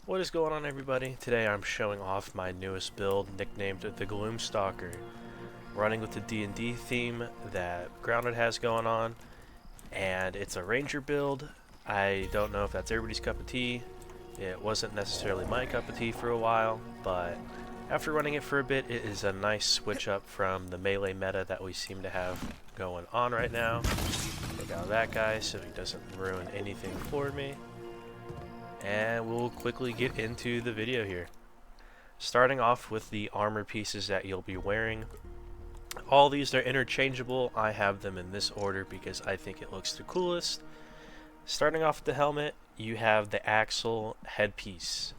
What is going on, everybody? Today I'm showing off my newest build, nicknamed the GLOOMSTALKER, running with the D&D theme that Grounded has going on, and it's a ranger build. I don't know if that's everybody's cup of tea. It wasn't necessarily my cup of tea for a while, but after running it for a bit, it is a nice switch up from the melee meta that we seem to have going on right now. Take out that guy so he doesn't ruin anything for me. And we'll quickly get into the video here. Starting off with the armor pieces that you'll be wearing. All these are interchangeable. I have them in this order because I think it looks the coolest. Starting off with the helmet, you have the axle headpiece.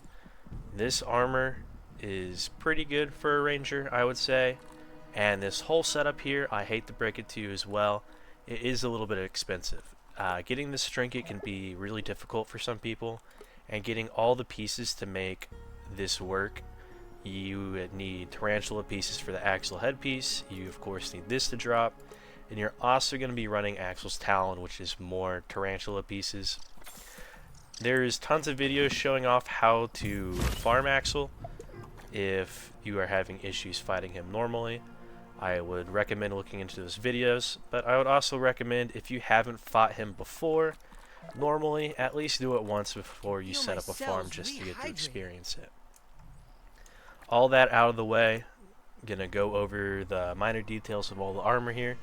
This armor is pretty good for a ranger, I would say. And this whole setup here, I hate to break it to you as well, it is a little bit expensive. Getting this trinket can be really difficult for some people, and getting all the pieces to make this work, you need tarantula pieces for the axle headpiece, you of course need this to drop, and you're also going to be running Axel's Talon, which is more tarantula pieces. There's tons of videos showing off how to farm Axel if you are having issues fighting him normally. I would recommend looking into those videos, but I would also recommend, if you haven't fought him before, normally, at least do it once before you set up a farm just to get to experience it. All that out of the way, I'm gonna go over the minor details of all the armor here.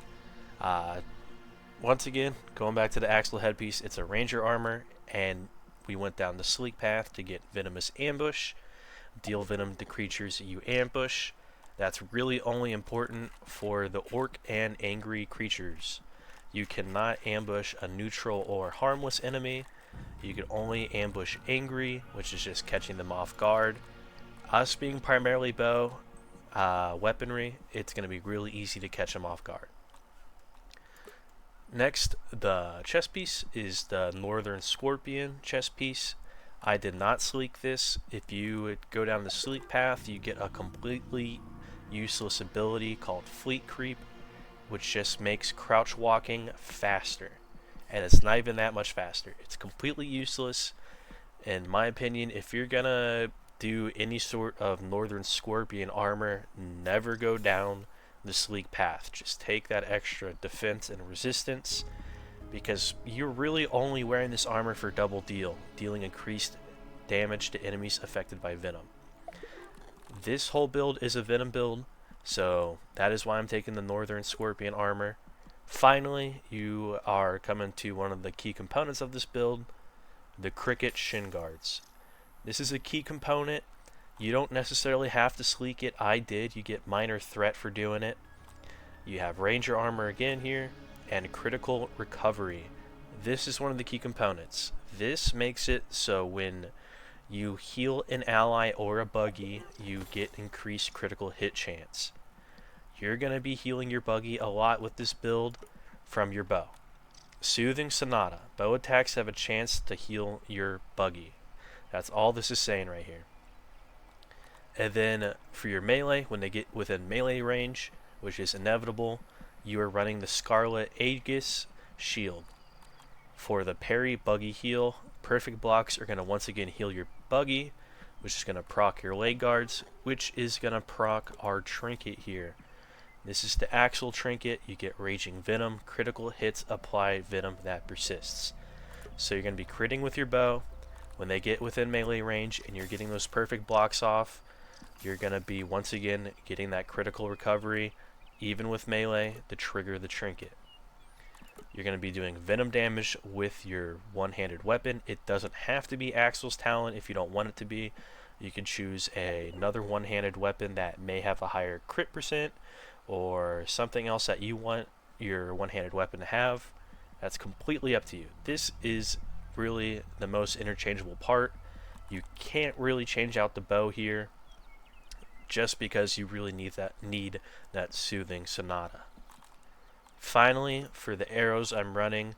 Once again, going back to the axle headpiece, it's a ranger armor, and we went down the sleek path to get venomous ambush. Deal venom to creatures you ambush. That's really only important for the orc and angry creatures. You cannot ambush a neutral or harmless enemy. You can only ambush angry, which is just catching them off guard. Us being primarily bow weaponry, it's going to be really easy to catch them off guard. Next, the chest piece is the Northern Scorpion chest piece. I did not sleek this. If you go down the sleek path, you get a completely useless ability called Fleet Creep, which just makes crouch walking faster, and it's not even that much faster. It's completely useless. In my opinion, if you're gonna do any sort of Northern Scorpion armor, never go down the sleek path. Just take that extra defense and resistance, because you're really only wearing this armor for double dealing increased damage to enemies affected by venom. This whole build is a venom build, so that is why I'm taking the Northern Scorpion armor. Finally, you are coming to one of the key components of this build, the Cricket Shin Guards. This is a key component. You don't necessarily have to sleek it. I did. You get minor threat for doing it. You have Ranger armor again here, and critical recovery. This is one of the key components. This makes it so when you heal an ally or a buggy, you get increased critical hit chance. You're going to be healing your buggy a lot with this build from your bow. Soothing Sonata. Bow attacks have a chance to heal your buggy. That's all this is saying right here. And then for your melee, when they get within melee range, which is inevitable, you are running the Scarlet Aegis shield. For the parry buggy heal, perfect blocks are going to once again heal your buggy, which is going to proc your leg guards, which is going to proc our trinket here. This is the Axle trinket. You get Raging Venom. Critical hits apply venom that persists. So you're going to be critting with your bow. When they get within melee range and you're getting those perfect blocks off, you're going to be once again getting that critical recovery, even with melee, to trigger the trinket. You're going to be doing venom damage with your one-handed weapon. It doesn't have to be Axel's Talon if you don't want it to be. You can choose another one-handed weapon that may have a higher crit percent, or something else that you want your one-handed weapon to have. That's completely up to you. This is really the most interchangeable part. You can't really change out the bow here, just because you really need that Soothing Sonata. Finally, for the arrows I'm running,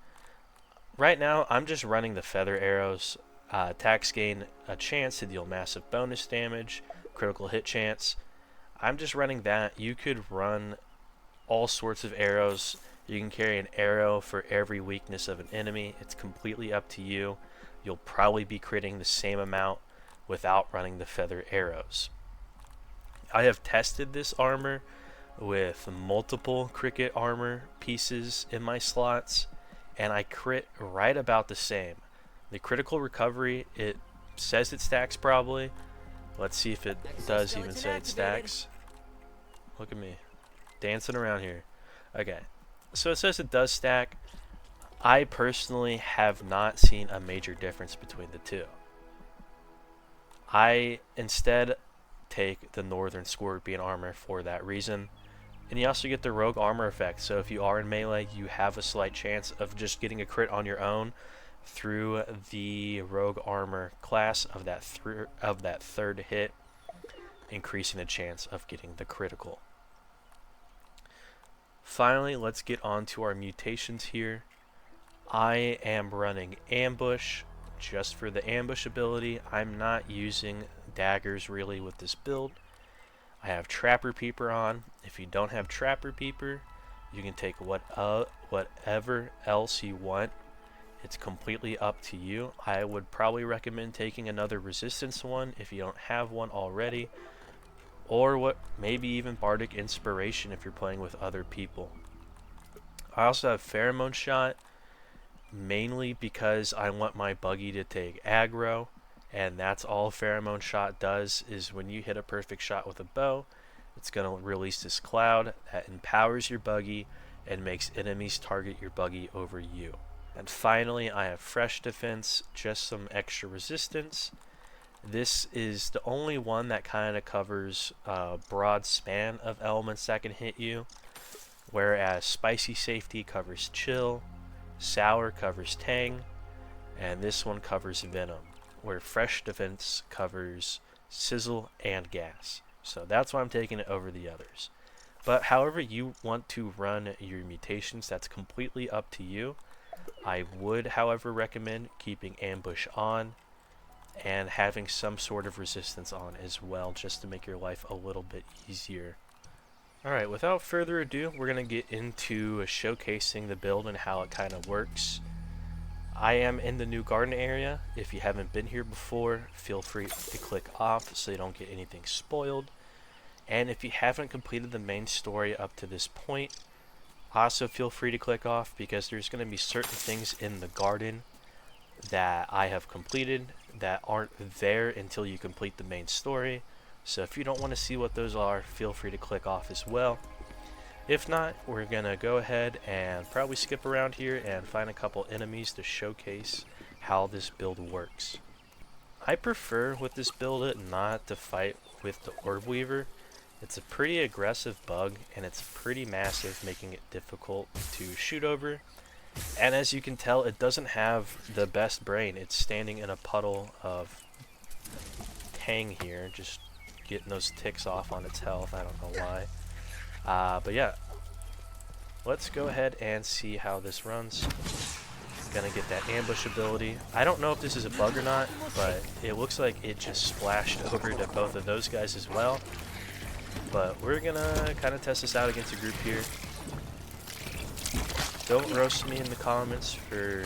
right now I'm just running the feather arrows. Attacks gain a chance to deal massive bonus damage, critical hit chance. I'm just running that. You could run all sorts of arrows. You can carry an arrow for every weakness of an enemy. It's completely up to you. You'll probably be critting the same amount without running the feather arrows. I have tested this armor with multiple cricket armor pieces in my slots, and I crit right about the same. The critical recovery, it says it stacks probably. Let's see if it does even say it stacks. Look at me dancing around here. Okay, so it says it does stack. I personally have not seen a major difference between the two. I instead take the Northern Scorpion armor for that reason. And you also get the rogue armor effect, so if you are in melee, you have a slight chance of just getting a crit on your own through the rogue armor class of that third hit, increasing the chance of getting the critical. Finally, let's get on to our mutations here. I am running ambush just for the ambush ability. I'm not using daggers really with this build. I have Trapper Peeper on. If you don't have Trapper Peeper, you can take whatever else you want. It's completely up to you. I would probably recommend taking another resistance one if you don't have one already, or maybe even Bardic Inspiration if you're playing with other people. I also have Pheromone Shot, mainly because I want my buggy to take aggro, and that's all Pheromone Shot does, is when you hit a perfect shot with a bow, it's going to release this cloud that empowers your buggy and makes enemies target your buggy over you. And finally, I have Fresh Defense, just some extra resistance. This is the only one that kind of covers a broad span of elements that can hit you, whereas Spicy Safety covers Chill, Sour covers Tang, and this one covers Venom, where Fresh Defense covers Sizzle and Gas. So that's why I'm taking it over the others. But however you want to run your mutations, that's completely up to you. I would, however, recommend keeping Ambush on and having some sort of resistance on as well, just to make your life a little bit easier. Alright, without further ado, we're going to get into showcasing the build and how it kind of works. I am in the new garden area. If you haven't been here before, feel free to click off so you don't get anything spoiled. And if you haven't completed the main story up to this point, also feel free to click off, because there's going to be certain things in the garden that I have completed that aren't there until you complete the main story. So if you don't want to see what those are, feel free to click off as well. If not, we're going to go ahead and probably skip around here and find a couple enemies to showcase how this build works. I prefer with this build not to fight with the Orb Weaver. It's a pretty aggressive bug and it's pretty massive, making it difficult to shoot over. And as you can tell, it doesn't have the best brain. It's standing in a puddle of Tang here, just getting those ticks off on its health. I don't know why. But yeah, let's go ahead and see how this runs. Gonna get that ambush ability. I don't know if this is a bug or not, but it looks like it just splashed over to both of those guys as well. But we're gonna kind of test this out against a group here. Don't roast me in the comments for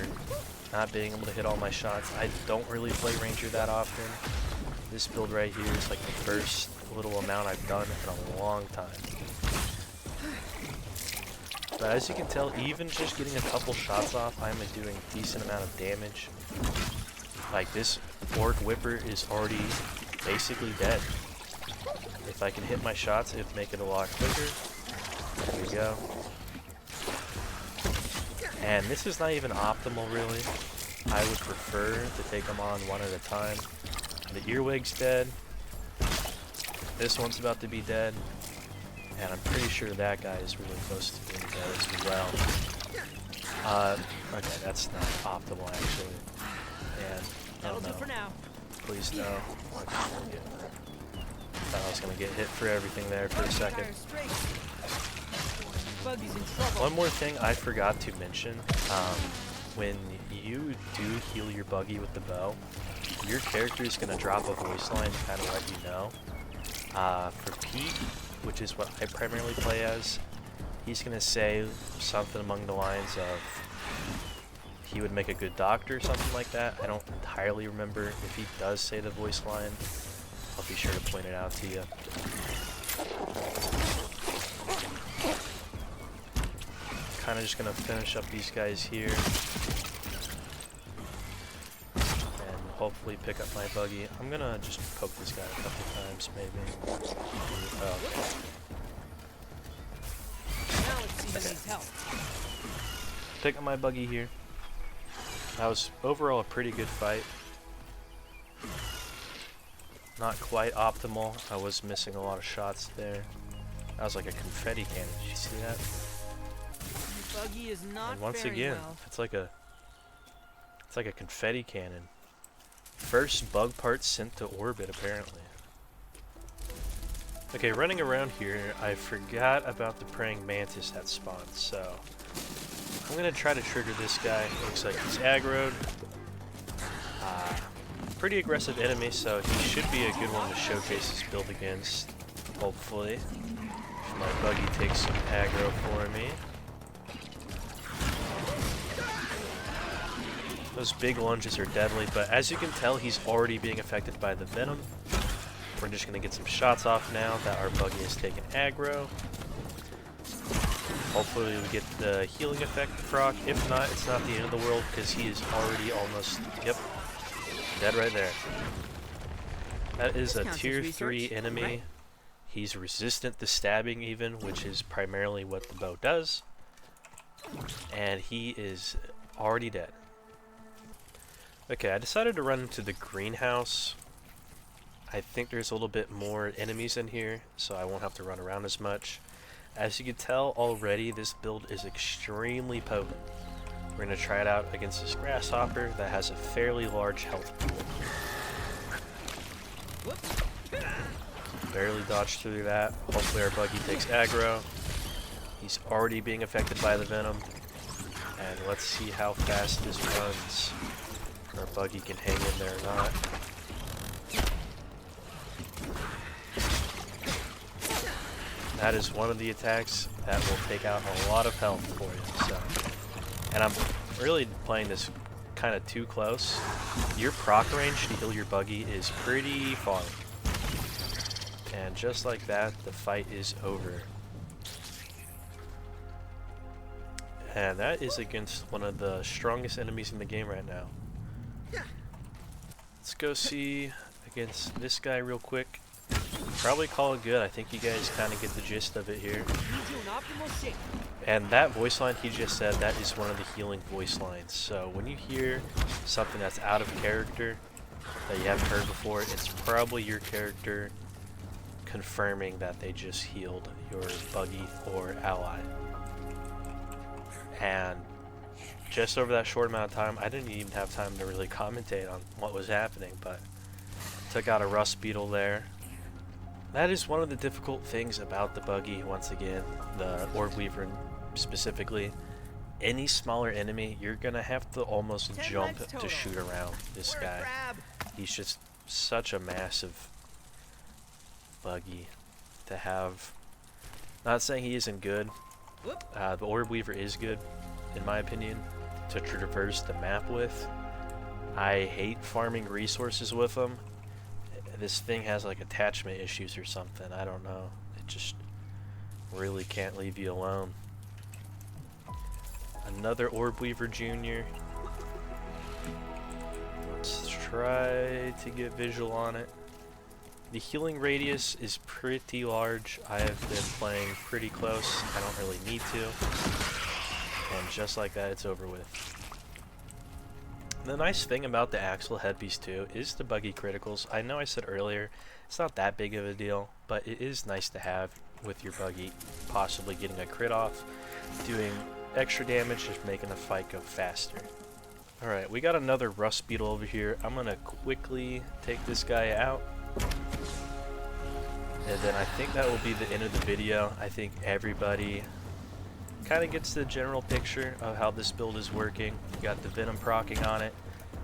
not being able to hit all my shots. I don't really play Ranger that often. This build right here is like the first little amount I've done in a long time. But as you can tell, even just getting a couple shots off, I'm doing a decent amount of damage. Like, this Orc Whipper is already basically dead. If I can hit my shots, it would make it a lot quicker. There we go. And this is not even optimal, really. I would prefer to take them on one at a time. The Earwig's dead. This one's about to be dead. And I'm pretty sure that guy is really close to being dead as well. Okay, that's not optimal, actually. And, oh no. Please no. Thought I was going to get hit for everything there for a second. One more thing I forgot to mention. When you do heal your buggy with the bow, your character is going to drop a voice line to kind of let you know. For Pete, which is what I primarily play as, he's going to say something along the lines of, he would make a good doctor or something like that. I don't entirely remember. If he does say the voice line, I'll be sure to point it out to you. Kind of just gonna finish up these guys here and hopefully pick up my buggy. I'm gonna just poke this guy a couple times, maybe. Oh, okay. Pick up my buggy here. That was overall a pretty good fight. Not quite optimal. I was missing a lot of shots there. That was like a confetti cannon. Did you see that? Buggy is not and once very again, well. it's like a confetti cannon. First bug part sent to orbit, apparently. Okay, running around here, I forgot about the praying mantis that spawned, so I'm gonna try to trigger this guy. Looks like he's aggroed. Pretty aggressive enemy, so he should be a good one to showcase his build against, hopefully. If my buggy takes some aggro for me. Those big lunges are deadly, but as you can tell, he's already being affected by the venom. We're just gonna get some shots off now that our buggy has taken aggro. Hopefully we get the healing effect proc. If not, it's not the end of the world because he is already almost, yep, dead right there. That is a tier 3 enemy. Right. He's resistant to stabbing even, which is primarily what the bow does. And he is already dead. Okay, I decided to run into the greenhouse. I think there's a little bit more enemies in here, so I won't have to run around as much. As you can tell already, this build is extremely potent. We're going to try it out against this grasshopper that has a fairly large health pool. Barely dodged through that. Hopefully our buggy takes aggro. He's already being affected by the venom. And let's see how fast this runs. Our buggy can hang in there or not. That is one of the attacks that will take out a lot of health for you. So, and I'm really playing this kind of too close. Your proc range to heal your buggy is pretty far. And just like that, the fight is over. And that is against one of the strongest enemies in the game right now. Let's go see against this guy real quick. Probably call it good. I think you guys kind of get the gist of it here. And that voice line he just said, that is one of the healing voice lines. So when you hear something that's out of character that you haven't heard before, it's probably your character confirming that they just healed your buggy or ally. And just over that short amount of time, I didn't even have time to really commentate on what was happening, but took out a rust beetle there. That is one of the difficult things about the buggy, once again, the orb weaver specifically. Any smaller enemy, you're gonna have to almost jump to shoot around this guy. He's just such a massive buggy to have. Not saying he isn't good. The orb weaver is good, in my opinion, to traverse the map with. I hate farming resources with him. This thing has like attachment issues or something. I don't know. It just really can't leave you alone. Another Orb Weaver Jr. Let's try to get visual on it. The healing radius is pretty large. I have been playing pretty close. I don't really need to. And just like that, it's over with. The nice thing about the Axle headpiece too is the buggy criticals. I know I said earlier it's not that big of a deal, but it is nice to have with your buggy, possibly getting a crit off, doing extra damage, just making the fight go faster. Alright, we got another rust beetle over here. I'm gonna quickly take this guy out. And then I think that will be the end of the video. I think everybody kind of gets the general picture of how this build is working. You got the venom proccing on it.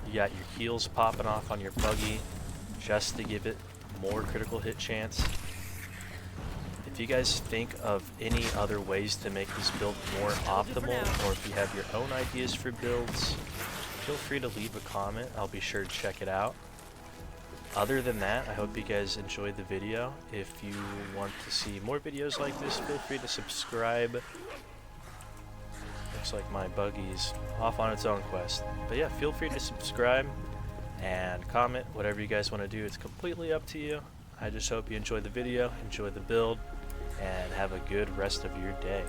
You got your heals popping off on your buggy just to give it more critical hit chance. If you guys think of any other ways to make this build more optimal, or if you have your own ideas for builds, feel free to leave a comment. I'll be sure to check it out. Other than that, I hope you guys enjoyed the video. If you want to see more videos like this, feel free to subscribe. Looks like my buggy's off on its own quest. But yeah, feel free to subscribe and comment, whatever you guys want to do. It's completely up to you. I just hope you enjoy the video, enjoy the build, and have a good rest of your day.